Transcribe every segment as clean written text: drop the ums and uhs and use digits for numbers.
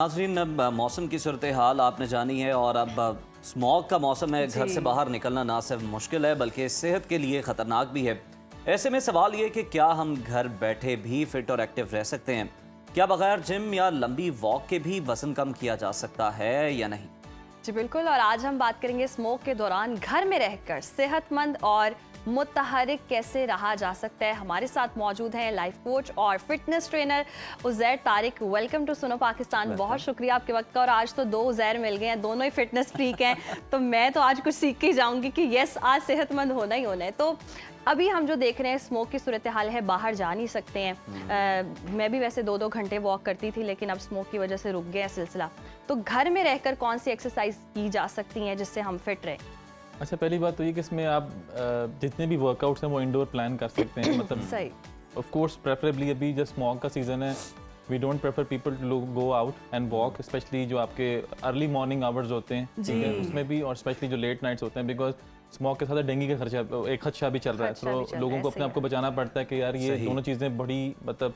नाज़रीन, अब मौसम की सूरत हाल आपने जानी है और अब स्मॉग का मौसम है। घर से बाहर निकलना ना सिर्फ मुश्किल है बल्कि सेहत के लिए ख़तरनाक भी है। ऐसे में सवाल ये कि क्या हम घर बैठे भी फिट और एक्टिव रह सकते हैं? क्या बगैर जिम या लंबी वॉक के भी वज़न कम किया जा सकता है या नहीं? जी बिल्कुल। और आज हम बात करेंगे स्मोक के दौरान घर में रहकर सेहतमंद और मुतहरिक कैसे रहा जा सकता है। हमारे साथ मौजूद हैं लाइफ कोच और fitness trainer Uzair Tariq. Welcome to Suno Pakistan. बहुत शुक्रिया आपके वक्त का। और आज तो दो उज़ैर मिल गए हैं, दोनों ही फिटनेस फ्रीक हैं तो मैं तो आज कुछ सीख के ही जाऊंगी कि यस, आज सेहतमंद होना ही होना है। तो अभी हम जो देख रहे हैं स्मोक की सूरत हाल है, बाहर जा नहीं सकते हैं। मैं भी वैसे 2-2 घंटे वॉक करती थी लेकिन अब स्मोक की वजह से रुक गया सिलसिला। तो घर में रहकर कौन सी एक्सरसाइज की जा सकती हैं जिससे हम फिट रहें? अच्छा, पहली बात तो ये कि इसमें आप जितने भी वर्कआउट्स हैं वो इंडोर प्लान कर सकते हैं। मतलब सही। ऑफ कोर्स प्रेफरेबली अभी जब स्मॉग का सीज़न है, we don't prefer people to go out and walk, especially जो आपके अर्ली मॉर्निंग आवर्स होते हैं, ठीक है, उसमें भी, और स्पेशली जो लेट नाइट्स होते हैं, बिकॉज स्मॉग के साथ डेंगू का एक खदशा भी चल रहा है। तो लोगों को अपने आप को बचाना पड़ता है कि यार ये दोनों चीज़ें बड़ी मतलब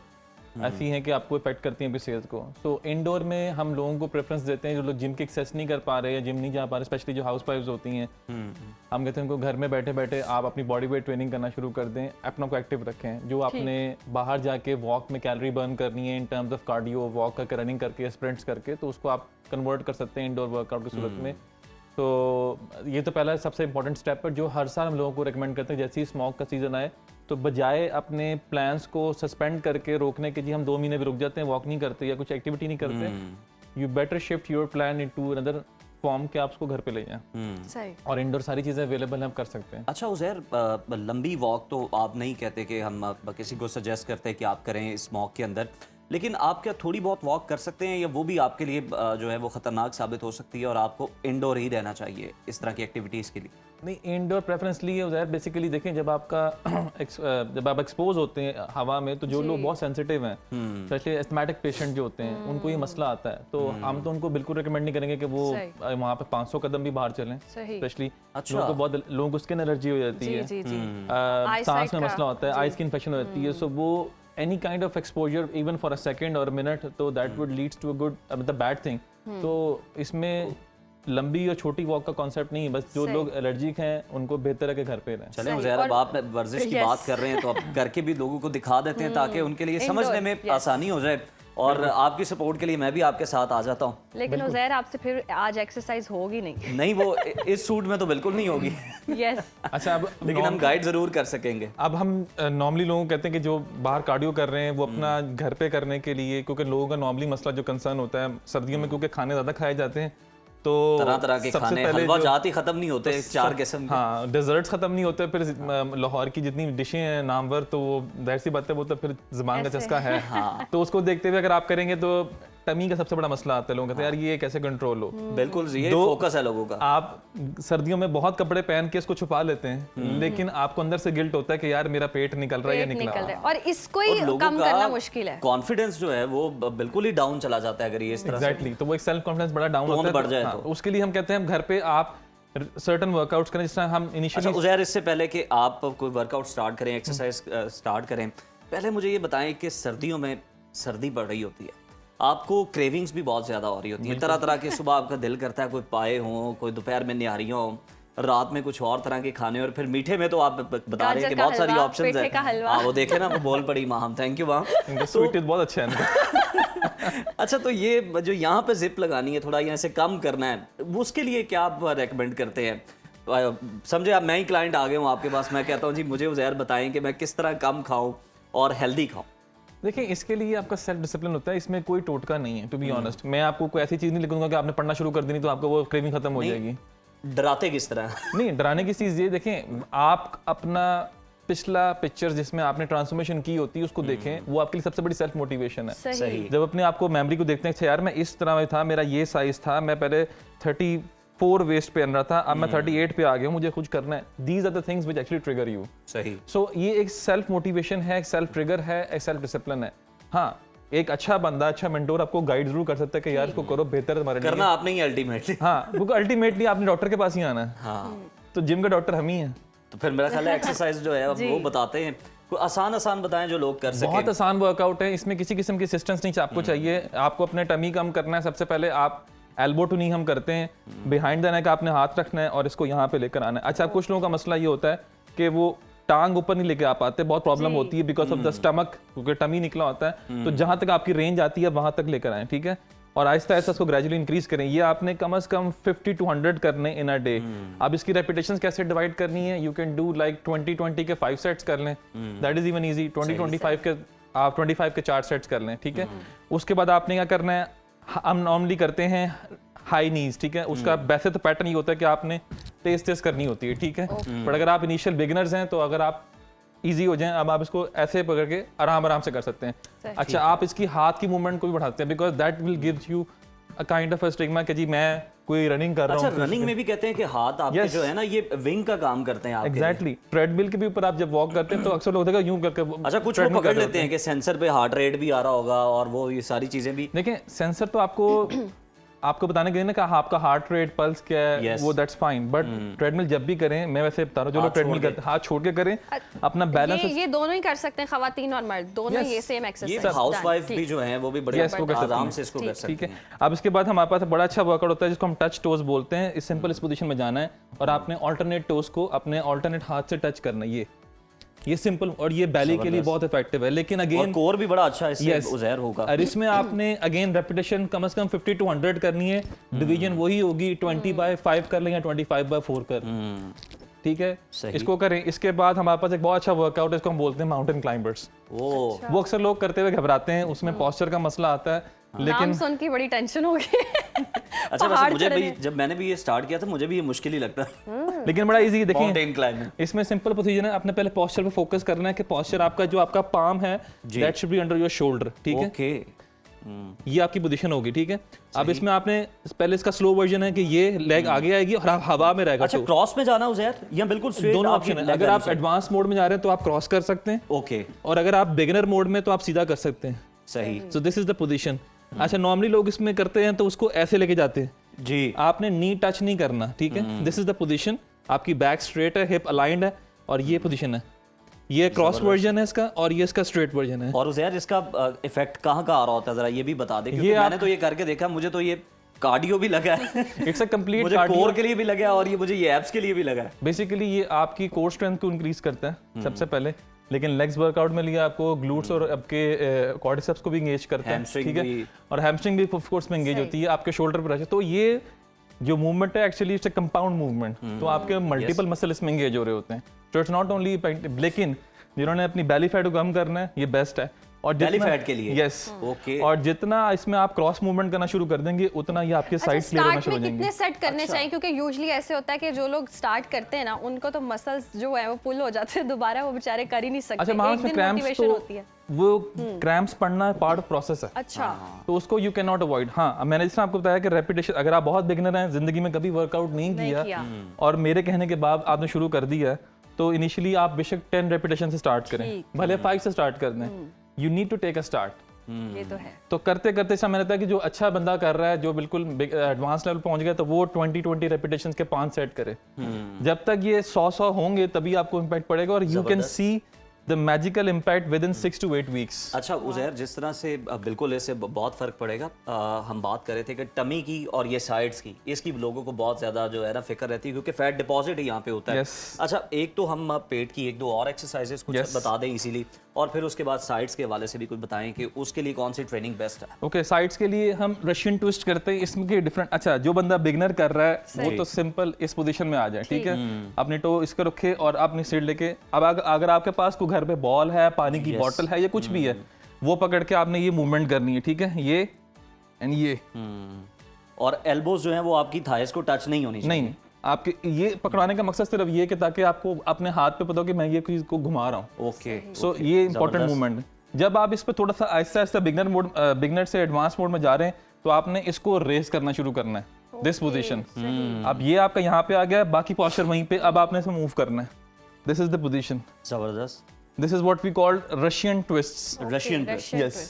ऐसी हैं कि आपको इफेक्ट करती हैं अपनी सेहत को। तो इंडोर में हम लोगों को प्रेफरेंस देते हैं जो लोग जिम की एक्सेस नहीं कर पा रहे या जिम नहीं जा पा रहे, स्पेशली जो हाउस वाइफ्स होती हैं। हम कहते हैं उनको घर में बैठे बैठे आप अपनी बॉडी वेट ट्रेनिंग करना शुरू कर दें, अपना को एक्टिव रखें। जो आपने बाहर जाके वॉक में कैलोरी बर्न करनी है in terms of cardio, walk करके, रनिंग करके, स्प्रिंट्स करके, तो उसको आप कन्वर्ट कर सकते हैं इंडोर वर्कआउट की सूरत में। तो ये तो पहला सबसे इंपॉर्टेंट स्टेप है जो हर साल हम लोगों को रिकमेंड करते हैं। जैसे ही स्मॉग का सीज़न आए तो बजाय अपने प्लान्स को सस्पेंड करके रोकने के, जी हम 2 महीने भी रुक जाते हैं, वॉक नहीं करते या कुछ एक्टिविटी नहीं करते, you better shift your plan into another form के आप उसको घर पे ले जाएं। सही। और इंडोर सारी चीज़ें अवेलेबल हम कर सकते हैं। अच्छा उज़ैर, लंबी वॉक तो आप नहीं कहते कि हम किसी को सजेस्ट करते हैं कि आप करें स्मॉग के अंदर, लेकिन आप क्या थोड़ी बहुत वॉक कर सकते हैं या वो भी आपके लिए जो है वो ख़तरनाक साबित हो सकती है और आपको इंडोर ही रहना चाहिए इस तरह की एक्टिविटीज़ के लिए? नहीं, इंडोर प्रेफरेंस लिए उधर बेसिकली देखें, जब आपका जब आप एक्सपोज होते हैं हवा में तो जो लोग बहुत सेंसिटिव हैं, स्पेशली एस्थमेटिक पेशेंट जो होते हैं, उनको ये मसला आता है। तो हम तो उनको बिल्कुल रिकमेंड नहीं करेंगे कि वो वहाँ पे 500 कदम भी बाहर चलें, स्पेशली लोगों को बहुत लोगों को स्किन एलर्जी हो जाती है, सांस में मसला होता है, आइज की इन्फेक्शन हो जाती है। सो वो any kind of exposure even for a second or a minute, तो that would leads to a good मतलब bad thing। तो इसमें लंबी और छोटी वॉक का कॉन्सेप्ट नहीं है, बस जो लोग एलर्जिक हैं उनको बेहतर है कि घर पे रहें। चलें उज़ैर, अब आप वर्जिश की बात कर रहे हैं तो अब करके भी लोगों को दिखा देते हैं ताकि उनके लिए समझने में आसानी हो जाए। और आपकी सपोर्ट के लिए मैं भी आपके साथ आ जाता हूँ। लेकिन उज़ैर आपसे फिर आज एक्सरसाइज होगी नहीं? नहीं, वो इस सूट में तो बिल्कुल नहीं होगी। यस। अच्छा, अब लेकिन हम गाइड जरूर कर सकेंगे। अब हम नॉर्मली लोगों को कहते हैं कि जो बाहर कार्डियो कर रहे हैं वो अपना घर पे करने के लिए, क्योंकि लोगों का नॉर्मली मसला जो कंसर्न होता है सर्दियों में, क्योंकि खाने ज़्यादा खाए जाते हैं, तो तरह तरह के खाने, हलवा जात ही खत्म नहीं होते, 4 किस्म के। हाँ, डेजर्ट्स खत्म नहीं होते, फिर लाहौर की जितनी डिशें हैं नामवर, तो वो जाहिर सी बात है वो तो फिर ज़बान का चस्का है। हाँ। तो उसको देखते हुए अगर आप करेंगे तो टमी का सबसे बड़ा मसला आता है, लोगों कहते हैं यार ये कैसे कंट्रोल हो। बिल्कुल, ये फोकस है लोगों का। आप सर्दियों में बहुत कपड़े पहन के इसको छुपा लेते हैं, लेकिन आपको अंदर से गिल्ट होता है कि यार मेरा पेट निकल रहा है या निकल रहा है, और इसको ही कम करना मुश्किल है। कॉन्फिडेंस जो है वो बिल्कुल ही डाउन चला जाता है अगर ये इस तरह एग्जैक्टली। तो वो एक सेल्फ कॉन्फिडेंस बड़ा डाउन होता है, बढ़ जाए तो उसके लिए हम कहते हैं घर पे आप सर्टेन वर्कआउट्स करें जिस तरह हम इनिशियली। अच्छा उज़ैर, इससे पहले कि आप कोई वर्कआउट स्टार्ट करें, एक्सरसाइज स्टार्ट करें, पहले मुझे ये बताएं कि सर्दियों में सर्दी बढ़ रही होती है, आपको क्रेविंग्स भी बहुत ज़्यादा हो रही होती है, तरह तरह के, सुबह आपका दिल करता है कोई पाए हों, कोई दोपहर में निहारियाँ हों, रात में कुछ और तरह के खाने, और फिर मीठे में तो आप बता रहे हैं कि बहुत सारी ऑप्शंस हैं। हाँ, वो देखे ना, वो बोल पड़ी माँ, थैंक यू माँ, स्वीट बहुत अच्छा है। अच्छा, तो ये जो यहाँ पे जिप लगानी है, थोड़ा यहाँ से कम करना है, उसके लिए क्या आप रेकमेंड करते हैं? समझे आप, मैं ही क्लाइंट आ गया हूँ आपके पास, मैं कहता हूँ जी मुझे उज़ैर बताएं कि मैं किस तरह कम खाऊं और हेल्दी खाऊं। देखिए, इसके लिए आपका सेल्फ डिसिप्लिन होता है, इसमें कोई टोटका नहीं है। टू बी ऑनेस्ट, मैं आपको कोई ऐसी चीज़ नहीं लिखूंगा कि आपने पढ़ना शुरू कर देनी तो आपको वो क्रेविंग खत्म हो जाएगी। डराते किस तरह? नहीं, डराने की चीज़ ये देखें, आप अपना पिछला पिक्चर जिसमें आपने ट्रांसफॉर्मेशन की होती है उसको देखें, वो आपके लिए सबसे बड़ी सेल्फ मोटिवेशन है। सही। जब अपने आपको मेमोरी को देखते हैं, अच्छा यार मैं इस तरह में था, मेरा ये साइज था, मैं पहले 34 वेस्ट पहन रहा था, अब मैं 38 पे आ गया हूँ, मुझे कुछ करना है। These are the things which actually trigger you. सही। सो ये एक सेल्फ मोटिवेशन है, एक सेल्फ ट्रिगर है, एक सेल्फ डिसिप्लिन है। हाँ, एक अच्छा बंदा, अच्छा मेंटोर आपको गाइड जरूर कर सकता है कि यार इसको करो, बेहतर तुम्हारे लिए करना आपने ही अल्टीमेटली। हाँ, क्योंकि अल्टीमेटली आपने डॉक्टर के पास ही आना है। हाँ, तो जिम का डॉक्टर हम ही हैं। तो फिर मेरा ख्याल है एक्सरसाइज जो है वो बताते हैं कोई आसान आसान बताएं जो लोग कर सकें। बहुत आसान वर्कआउट है, इसमें किसी किस्म की असिस्टेंस नहीं आपको चाहिए। आपको अपने टमी कम करना है। सबसे पहले आप एल्बो टू नी हम करते हैं, बिहाइंड द नेक आपने हाथ रखना है और इसको यहाँ पे लेकर आना है। अच्छा, कुछ लोगों का मसला ये होता है कि वो टांग ऊपर नहीं लेके आ पाते, बहुत प्रॉब्लम होती है बिकॉज ऑफ द स्टमक, क्योंकि टमी निकला होता है। तो जहां तक आपकी रेंज आती है वहां तक लेकर आए, ठीक है। और आहिस्ता आहिस्ता इसको ग्रेजुअली इंक्रीज करें। ये आपने कम से कम 50 to 100 करने इन अ डे। अब इसकी रेपिटेशंस कैसे डिवाइड करनी है, यू कैन डू लाइक 20-20 के 5 सेट्स कर लें, दैट इज इवन ईजी। 20-25 के आप 25 के 4 सेट्स कर लें, ठीक है। उसके बाद आपने क्या करना है, हम नॉर्मली करते हैं हाई नीज, ठीक है। उसका वैसे तो पैटर्न ये होता है कि आपने तेज तेज करनी होती है, ठीक है। बट अगर आप इनिशियल बिगिनर्स हैं तो अगर आप इजी हो जाएं, अब आप इसको ऐसे पकड़ के आराम आराम से कर सकते हैं। अच्छा, आप इसकी हाथ की मूवमेंट को भी बढ़ाते हैं because that will gives you a kind of a stigma कि जी मैं कोई रनिंग कर रहा हूं। अच्छा, रनिंग में भी कहते हैं कि हाथ आपके जो है ना ये विंग का काम करते हैं आपके। एग्जैक्टली, ट्रेडमिल के भी ऊपर आप जब वॉक करते हैं तो अक्सर लोग देखा यूं करके। अच्छा, कुछ लोग पकड़ लेते हैं कि सेंसर पे हार्ट रेट भी आ रहा होगा और वो ये सारी चीजें भी। देखें, सेंसर तो आपको बताने के लिए ना कि आपका हार्ट रेट, पल्स क्या है, वो दैट्स फाइन। बट ट्रेडमिल जब भी करें, मैं वैसे बता रहा हूं, जो लोग ट्रेडमिल करते हैं हाथ छोड़ के करें, अपना बैलेंस। ये दोनों ही कर सकते हैं, खवातीन और मर्द दोनों ये सेम एक्सरसाइज। ये हाउसवाइफ भी जो हैं वो भी बड़े आराम से इसको कर सकते हैं, ठीक है। अब इसके बाद हमारे पास बड़ा अच्छा वर्कआउट होता है जिसको हम टच टोज बोलते हैं। इस सिंपल इस पोजीशन में जाना है और आपने अल्टरनेट टोज को अपने अल्टरनेट हाथ से टच करना है। ये सिंपल, और ये बैली के लिए बहुत इफेक्टिव है। लेकिन अगेन कोर भी बड़ा अच्छा इससे उज़ैर होगा। और इसमें आपने अगेन रेपिटेशन कम से कम 50 to 100 करनी है। डिवीजन वही होगी 20/5 कर लें या 25/4 कर, ठीक है। इसको करें। इसके बाद हमारे पास एक बहुत अच्छा वर्कआउट है, इसको हम बोलते हैं माउंटेन क्लाइंबर्स। वो अक्सर लोग करते हुए घबराते हैं, उसमें पोस्चर का मसला आता है। लेकिन सुन की बड़ी टेंशन हो गई। अच्छा, वैसे मुझे भी जब मैंने भी ये स्टार्ट किया था मुझे भी ये मुश्किल ही लगता है, लेकिन बड़ा इजी। देखिए, माउंटेन क्लाइंबिंग इसमें सिंपल प्रोसीजर है। आपने पहले पोस्चर पे फोकस करना है कि पोस्चर आपका जो आपका पाम है that should be under your shoulder, ठीक है। ओके, ये आपकी पोजीशन होगी, ठीक है। अब इसमें आपने पहले इसका स्लो वर्जन है कि ये लेग आगे आएगी और हवा में रहेगा। अच्छा, क्रॉस में जाना उज़ैर या बिल्कुल स्ट्रेट? दोनों ऑप्शन है। अगर आप एडवांस मोड में जा रहे हैं तो आप क्रॉस कर सकते हैं, ओके। और अगर आप बिगिनर मोड में तो आप सीधा कर सकते हैं। सही। So this is the position. अच्छा, नॉर्मली लोग इसमें करते हैं तो उसको ऐसे लेके जाते हैं जी। आपने नी टच नहीं करना, ठीक है। दिस इज द पोजीशन, आपकी बैक स्ट्रेट है, हिप अलाइंड है, और ये पोजीशन है। ये क्रॉस वर्जन है इसका, और ये इसका स्ट्रेट वर्जन है। और उज़ैर इसका इफेक्ट कहाँ का आ रहा होता है, जरा ये भी बता दें, क्योंकि मैंने तो ये करके देखा, मुझे तो ये कार्डियो भी लगा है, इट्स अ कंप्लीट मुझे कोर के लिए भी लगा है और ये मुझे ये एब्स के लिए भी लगा है। बेसिकली ये आपकी कोर स्ट्रेंथ को इंक्रीज करता है सबसे पहले, लेकिन लेग्स वर्कआउट में लिए आपको ग्लूट्स और आपके क्वाड्रिसेप्स को भी एंगेज करता है, ठीक है। और हैमस्ट्रिंग भी ऑफ कोर्स में एंगेज होती है, आपके शोल्डर पर रहती है। तो ये जो मूवमेंट है actually it's a compound movement, तो आपके मल्टीपल मसल इसमें एंगेज हो रहे होते हैं। तो इट्स नॉट ओनली, लेकिन जिन्होंने अपनी बेली फैट को कम करना है ये बेस्ट है। और बेली फैट के लिए, यस, ओके। और जितना इसमें आप क्रॉस मूवमेंट करना शुरू कर देंगे उतना ये आपके साइड क्लियर होना शुरू हो जाएंगे। कितने सेट करने चाहिए, क्योंकि यूजुअली ऐसे होता है कि जो लोग स्टार्ट करते हैं ना उनको तो मसल्स जो है वो पुल हो जाते हैं, दोबारा वो बेचारे कर ही नहीं सकते। अच्छा, एक दिन मोटिवेशन होती है, वो क्रैम्प्स पड़ना पार्ट ऑफ प्रोसेस है। अच्छा, तो उसको यू कैन नॉट अवॉइड। हाँ, अब मैंने जिसमें आपको बताया कि रेपिटेशन, अगर आप बहुत बिगिनर हैं, जिंदगी में कभी वर्कआउट नहीं किया और मेरे कहने के बाद आपने शुरू कर दिया, तो इनिशियली आप बेशक 10 रेपिटेशन से स्टार्ट करें, भले 5 से स्टार्ट कर दें। You need to take a start. ये तो है। तो करते करते ऐसा मैंने बताया कि जो अच्छा बंदा कर रहा है, जो बिल्कुल एडवांस लेवल पहुंच गया, तो वो 20-20 रेपिटेशंस के 5 सेट करे। जब तक ये 100 होंगे तभी आपको इम्पैक्ट पड़ेगा, और you can see the magical impact with in 6 to 8 weeks. अच्छा उज़ैर, जिस तरह से बिल्कुल इससे बहुत फर्क पड़ेगा। हम बात कर रहे थे कि टमी की और ये साइड्स की, इसकी लोगों को बहुत ज्यादा जो है ना फिक्र रहती है, क्योंकि फैट डिपॉजिट ही यहाँ पे होता है। अच्छा, एक तो हम पेट की 1-2 और एक्सरसाइजेस कुछ बता दें इसीलिए, और फिर उसके बाद साइड्स के हवाले से भी कुछ बताएं कि उसके लिए कौन सी ट्रेनिंग बेस्ट है। ओके, साइड्स के लिए हम रशियन ट्विस्ट करते हैं, इसमें के डिफरेंट। अच्छा, जो बंदा बिगनर कर रहा है वो तो सिंपल इस पोजीशन में आ जाए, ठीक है। अपने टो इसको रखे और अपनी सिर लेके, अब अगर आपके पास कोई घर पे बॉल है, पानी की बोतल है या कुछ भी है, वो पकड़ के आपने ये मूवमेंट करनी है, ठीक है। ये एंड ये, और एल्बोज जो हैं वो आपकी थाइस को टच नहीं होनी चाहिए। नहीं, आपके ये पकड़ाने का मकसद सिर्फ ये कि ताकि आपको अपने हाथ पे पता हो कि मैं ये चीज को घुमा रहा हूँ। ओके, सो ये इंपॉर्टेंट मूवमेंट। जब आप इस पे थोड़ा सा आहिस्ता आहिस्ता बिगनर से एडवांस मोड में जा रहे हैं, तो आपने इसको रेस करना शुरू करना है, दिस पोजीशन। अब ये आपका यहाँ पे आ गया, बाकी पोस्चर वहीं पे, अब आपने इसमें मूव करना है। This is the position. जबरदस्त। This is what we call Russian twists. Russian twist, yes.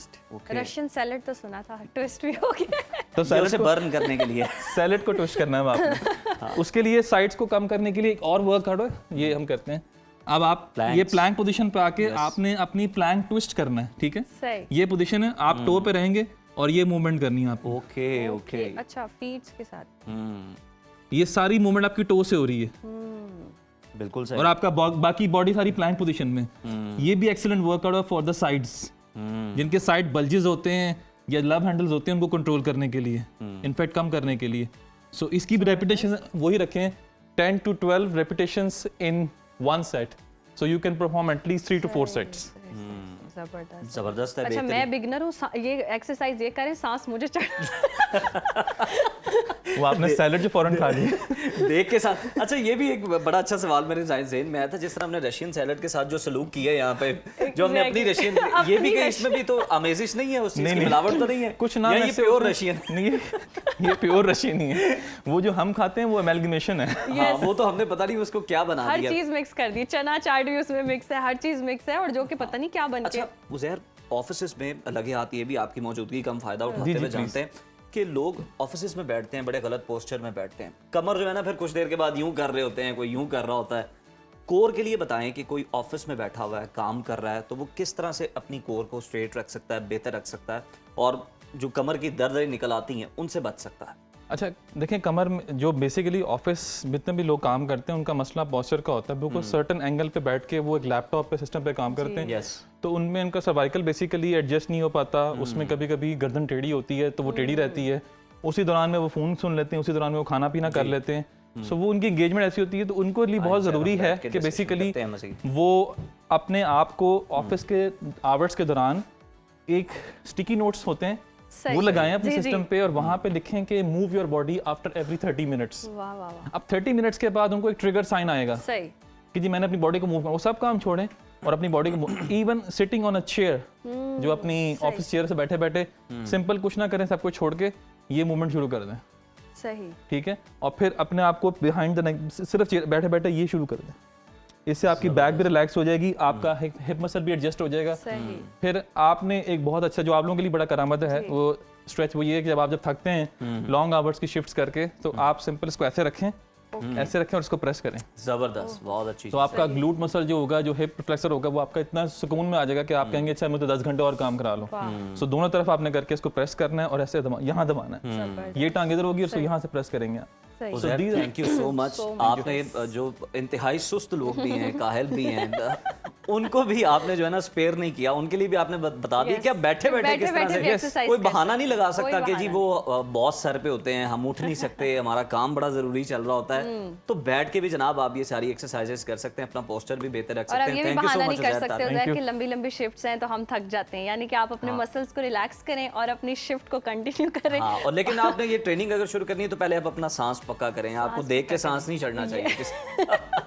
Russian salad तो सुना था, ट्विस्ट भी हो गया। तो सैलेड से बर्न करने के लिए सैलेड को ट्विस्ट करना है आपने। उसके लिए साइड्स को कम करने के लिए एक और वर्कआउट है, ये हम करते हैं। अब आप ये प्लैंक पोजीशन पे आके आपने अपनी प्लैंक ट्विस्ट करना है, ठीक है? सही। ये पोजीशन है, आप टो पे रहेंगे और ये मूवमेंट करनी है आपको। Okay okay. अच्छा, फीट्स के साथ। ये सारी मूवमेंट आपकी टो से हो रही है बिल्कुल सही। और आपका बाकी बॉडी सारी प्लैंक पोजीशन में। ये भी एक्सीलेंट वर्कआउट है फॉर द साइड्स, जिनके साइड बल्जेस होते हैं या लव हैंडल्स होते हैं, उनको कंट्रोल करने के लिए, इनफैक्ट कम करने के लिए। सो इसकी भी रेपिटेशन वही रखें, 10 to 12 repetitions in one set. So you can perform at least 3 to 4 sets. जबरदस्त। जबरदस्त है। अच्छा, मैं बिगनर हूँ, ये एक्सरसाइज ये करें, सांस मुझे चढ़ वो आपने सैलेड जो फौरन खा ली देख के साथ। अच्छा, ये भी एक बड़ा अच्छा सवाल मेरे ज़हन में आया था, जिस तरह हमने रशियन सैलेड के साथ जो सलूक किया है यहाँ पे, जो हमने अपनी रशियन, ये भी कहीं इसमें भी तो अमेजिश नहीं है, उस चीज़ की मिलावट तो नहीं है कुछ ना, ये प्योर रशियन नहीं है, ये प्योर रशियन नहीं है। वो जो हम खाते हैं वो अमेलगमेशन है। हाँ, वो तो हमने पता नहीं उसको क्या बना हर दिया। चीज मिक्स कर दी, चना चाट भी उसमें मिक्स है, हर चीज मिक्स है, और जो कि पता नहीं क्या बन के। अच्छा उज़ैर, ऑफिस में लगे हाथ ये भी आपकी मौजूदगी का हम फायदा उठाते हुए जानते हैं कि लोग ऑफिस में बैठते हैं, बड़े गलत पोस्चर में बैठते हैं, कमर जो है ना फिर कुछ देर के बाद यूं कर रहे होते हैं, कोई यूं कर रहा होता है। कोर के लिए बताएं कि कोई ऑफिस में बैठा हुआ है, काम कर रहा है, तो वो किस तरह से अपनी कोर को स्ट्रेट रख सकता है, बेहतर रख सकता है, और जो कमर की दर्द निकल आती हैं उनसे बच सकता है। अच्छा देखें, कमर में जो बेसिकली ऑफिस जितने भी लोग काम करते हैं उनका मसला पॉस्चर का होता है। बिल्कुल सर्टन एंगल पे बैठ के वो एक लैपटॉप पे सिस्टम पे काम करते हैं, तो उनमें उनका सर्वाइकल बेसिकली एडजस्ट नहीं हो पाता। उसमें कभी कभी गर्दन टेढ़ी होती है तो वो टेढ़ी रहती है, उसी दौरान में वो फ़ोन सुन लेते हैं, उसी दौरान में वो खाना पीना कर लेते हैं। सो वो उनकी एंगेजमेंट ऐसी होती है, तो उनको लिए बहुत ज़रूरी है कि बेसिकली वो अपने आप को ऑफिस के आवर्स के दौरान एक स्टिकी नोट्स होते हैं वो लगाएं अपने सिस्टम पे, और वहां पे लिखें कि move your body after every 30 minutes. वाह वाह वाह। अब 30 मिनट्स के बाद उनको एक ट्रिगर साइन आएगा सही कि जी मैंने अपनी बॉडी को मूव करना। वो सब काम छोड़ें और अपनी बॉडी को even sitting on a chair, जो अपनी ऑफिस चेयर से बैठे बैठे सिंपल कुछ ना करें, सब कुछ छोड़ के ये मूवमेंट शुरू कर दें। सही, ठीक है, और फिर अपने आप को बिहाइंड द नेक सिर्फ बैठे बैठे ये शुरू कर दें। इससे आपकी बैक भी रिलैक्स हो जाएगी, आपका हिप मसल भी एडजस्ट हो जाएगा। फिर आपने एक बहुत अच्छा, जो आप लोगों के लिए बड़ा करामत है, वो स्ट्रेच वो ये है कि जब थकते हैं लॉन्ग आवर्स की शिफ्ट्स करके, तो आप सिंपल इसको ऐसे रखें, ऐसे रखें और इसको प्रेस करें। जबरदस्त, बहुत अच्छी। तो आपका ग्लूट मसल जो होगा, जो हिप फ्लेक्सर होगा, वो आपका इतना सुकून में आ जाएगा कि आप कहेंगे अच्छा मुझे 10 घंटे और काम करा लो। सो दोनों तरफ आपने करके इसको प्रेस करना है और ऐसे यहाँ दबाना है। ये टांग इधर होगी और यहाँ से प्रेस करेंगे। Thank you so much. आपने जो इंतहाई सुस्त लोग भी हैं, काहिल भी हैं, उनको भी आपने जो है ना स्पेयर नहीं किया, उनके लिए भी आपने बता दिया कि आप बैठे बैठे किस तरह से, कोई बहाना नहीं लगा सकता कि जी वो बॉस सर पे होते हैं, हम उठ नहीं सकते, हमारा काम बड़ा जरूरी चल रहा होता है। तो बैठ के भी जनाब आप ये सारी एक्सरसाइजेस कर सकते हैं, अपना पोस्चर भी बेहतर रख सकते हैं। Thank you so much. कर सकते हो कि लंबी लंबी शिफ्ट्स हैं तो हम थक जाते हैं, यानी कि आप अपने मसल्स को रिलैक्स करें और अपनी शिफ्ट को कंटिन्यू करें। और लेकिन आपने ये ट्रेनिंग अगर शुरू करनी है तो पहले आप अपना सांस पक्का करें, आपको देख के सांस नहीं चढ़ना चाहिए।